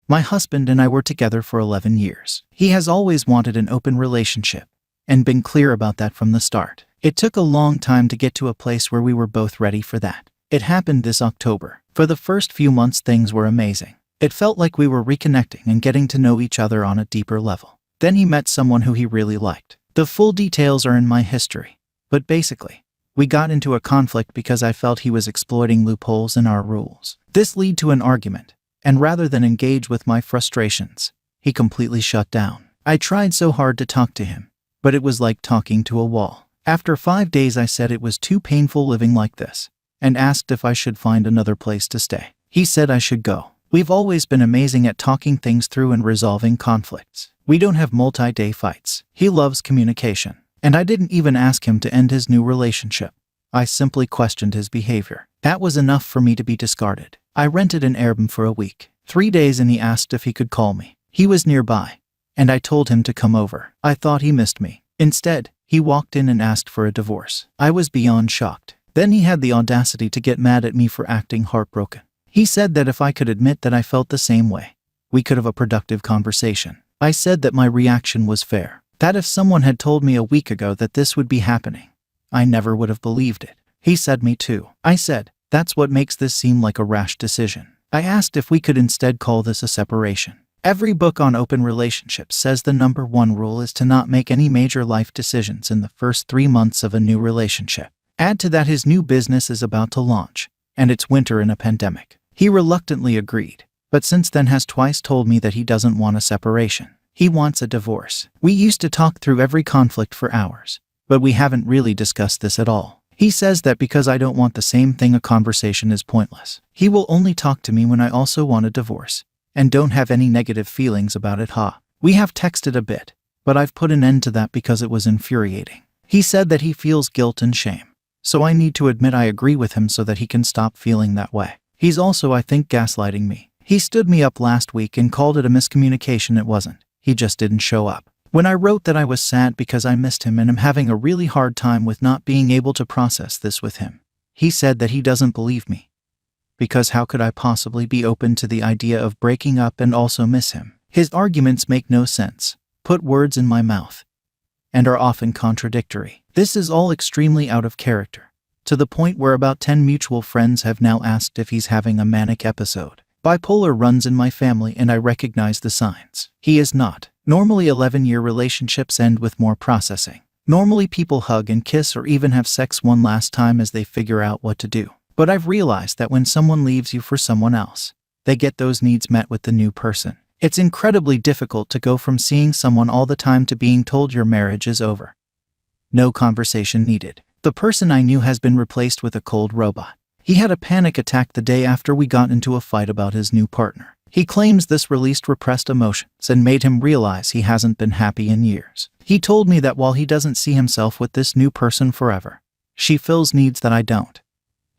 My husband and I were together for 11 years. He has always wanted an open relationship and been clear about that from the start. It took a long time to get to a place where we were both ready for that. It happened this October. For the first few months, things were amazing. It felt like we were reconnecting and getting to know each other on a deeper level. Then he met someone who he really liked. The full details are in my history, but basically, we got into a conflict because I felt he was exploiting loopholes in our rules. This led to an argument, and rather than engage with my frustrations, he completely shut down. I tried so hard to talk to him, but it was like talking to a wall. After 5 days, I said it was too painful living like this, and asked if I should find another place to stay. He said I should go. We've always been amazing at talking things through and resolving conflicts. We don't have multi-day fights. He loves communication. And I didn't even ask him to end his new relationship. I simply questioned his behavior. That was enough for me to be discarded. I rented an Airbnb for a week, 3 days, and he asked if he could call me. He was nearby, and I told him to come over. I thought he missed me. Instead, he walked in and asked for a divorce. I was beyond shocked. Then he had the audacity to get mad at me for acting heartbroken. He said that if I could admit that I felt the same way, we could have a productive conversation. I said that my reaction was fair. That if someone had told me a week ago that this would be happening, I never would have believed it. He said me too. I said, that's what makes this seem like a rash decision. I asked if we could instead call this a separation. Every book on open relationships says the number one rule is to not make any major life decisions in the first 3 months of a new relationship. Add to that his new business is about to launch, and it's winter in a pandemic. He reluctantly agreed, but since then has twice told me that he doesn't want a separation. He wants a divorce. We used to talk through every conflict for hours, but we haven't really discussed this at all. He says that because I don't want the same thing, a conversation is pointless. He will only talk to me when I also want a divorce, and don't have any negative feelings about it. We have texted a bit, but I've put an end to that because it was infuriating. He said that he feels guilt and shame, so I need to admit I agree with him so that he can stop feeling that way. He's also, I think, gaslighting me. He stood me up last week and called it a miscommunication. It wasn't. He just didn't show up. When I wrote that I was sad because I missed him and am having a really hard time with not being able to process this with him, he said that he doesn't believe me. Because how could I possibly be open to the idea of breaking up and also miss him? His arguments make no sense, put words in my mouth, and are often contradictory. This is all extremely out of character, to the point where about 10 mutual friends have now asked if he's having a manic episode. Bipolar runs in my family and I recognize the signs. He is not. Normally 11-year relationships end with more processing. Normally people hug and kiss or even have sex one last time as they figure out what to do. But I've realized that when someone leaves you for someone else, they get those needs met with the new person. It's incredibly difficult to go from seeing someone all the time to being told your marriage is over. No conversation needed. The person I knew has been replaced with a cold robot. He had a panic attack the day after we got into a fight about his new partner. He claims this released repressed emotions and made him realize he hasn't been happy in years. He told me that while he doesn't see himself with this new person forever, she fills needs that I don't.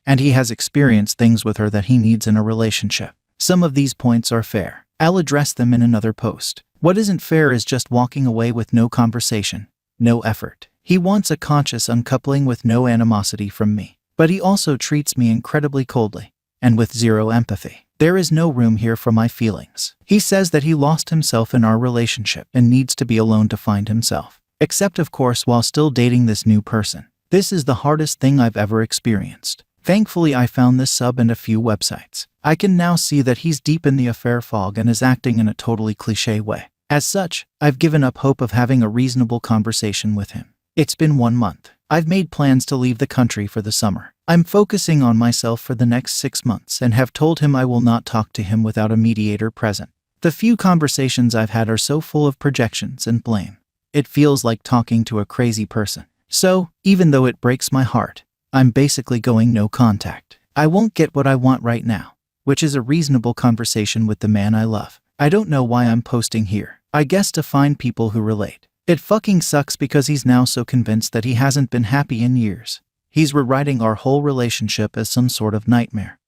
And he has experienced things with her that he needs in a relationship. Some of these points are fair. I'll address them in another post. What isn't fair is just walking away with no conversation, no effort. He wants a conscious uncoupling with no animosity from me. But he also treats me incredibly coldly, and with zero empathy. There is no room here for my feelings. He says that he lost himself in our relationship and needs to be alone to find himself. Except, of course, while still dating this new person. This is the hardest thing I've ever experienced. Thankfully, I found this sub and a few websites. I can now see that he's deep in the affair fog and is acting in a totally cliché way. As such, I've given up hope of having a reasonable conversation with him. It's been 1 month. I've made plans to leave the country for the summer. I'm focusing on myself for the next 6 months and have told him I will not talk to him without a mediator present. The few conversations I've had are so full of projections and blame. It feels like talking to a crazy person. So, even though it breaks my heart, I'm basically going no contact. I won't get what I want right now, which is a reasonable conversation with the man I love. I don't know why I'm posting here. I guess to find people who relate. It fucking sucks because he's now so convinced that he hasn't been happy in years. He's rewriting our whole relationship as some sort of nightmare,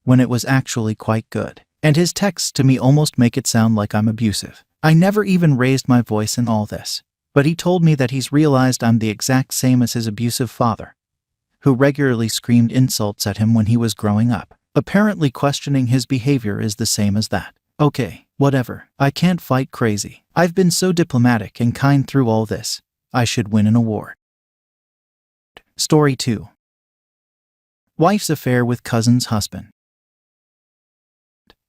when it was actually quite good. And his texts to me almost make it sound like I'm abusive. I never even raised my voice in all this. But he told me that he's realized I'm the exact same as his abusive father, who regularly screamed insults at him when he was growing up. Apparently questioning his behavior is the same as that. Okay, Whatever, I can't fight crazy. I've been so diplomatic and kind through all this. I should win an award. Story 2. Wife's affair with cousin's husband.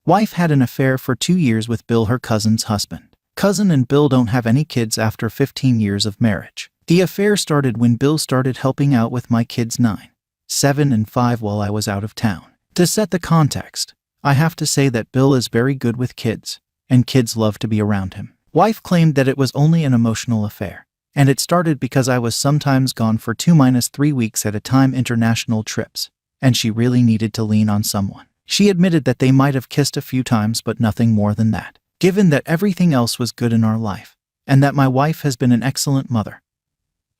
Wife had an affair for 2 years with Bill, her cousin's husband. Cousin and Bill don't have any kids after 15 years of marriage. The affair started when Bill started helping out with my kids 9, 7, and 5 while I was out of town. To set the context, I have to say that Bill is very good with kids, and kids love to be around him. Wife claimed that it was only an emotional affair, and it started because I was sometimes gone for 2-3 weeks at a time, international trips, and she really needed to lean on someone. She admitted that they might have kissed a few times but nothing more than that. Given that everything else was good in our life, and that my wife has been an excellent mother,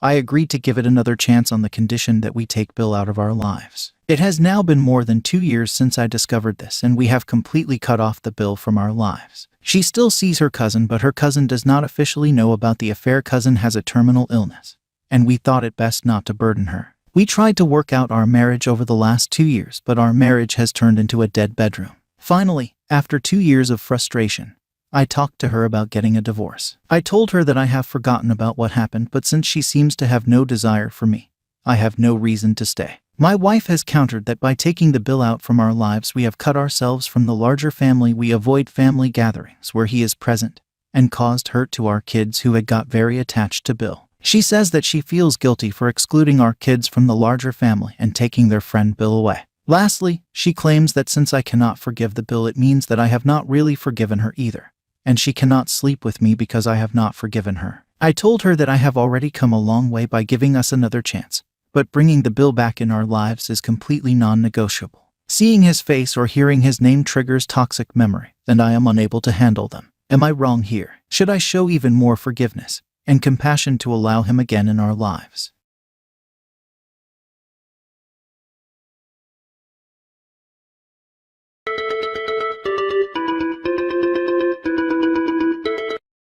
I agreed to give it another chance on the condition that we take Bill out of our lives. It has now been more than 2 years since I discovered this, and we have completely cut off the Bill from our lives. She still sees her cousin, but her cousin does not officially know about the affair. Cousin has a terminal illness, and we thought it best not to burden her. We tried to work out our marriage over the last 2 years, but our marriage has turned into a dead bedroom. Finally, after 2 years of frustration, I talked to her about getting a divorce. I told her that I have forgotten about what happened, but since she seems to have no desire for me, I have no reason to stay. My wife has countered that by taking the Bill out from our lives, we have cut ourselves from the larger family. We avoid family gatherings where he is present, and caused hurt to our kids who had got very attached to Bill. She says that she feels guilty for excluding our kids from the larger family and taking their friend Bill away. Lastly, she claims that since I cannot forgive the Bill, it means that I have not really forgiven her either, and she cannot sleep with me because I have not forgiven her. I told her that I have already come a long way by giving us another chance, but bringing the Bill back in our lives is completely non-negotiable. Seeing his face or hearing his name triggers toxic memory, and I am unable to handle them. Am I wrong here? Should I show even more forgiveness and compassion to allow him again in our lives?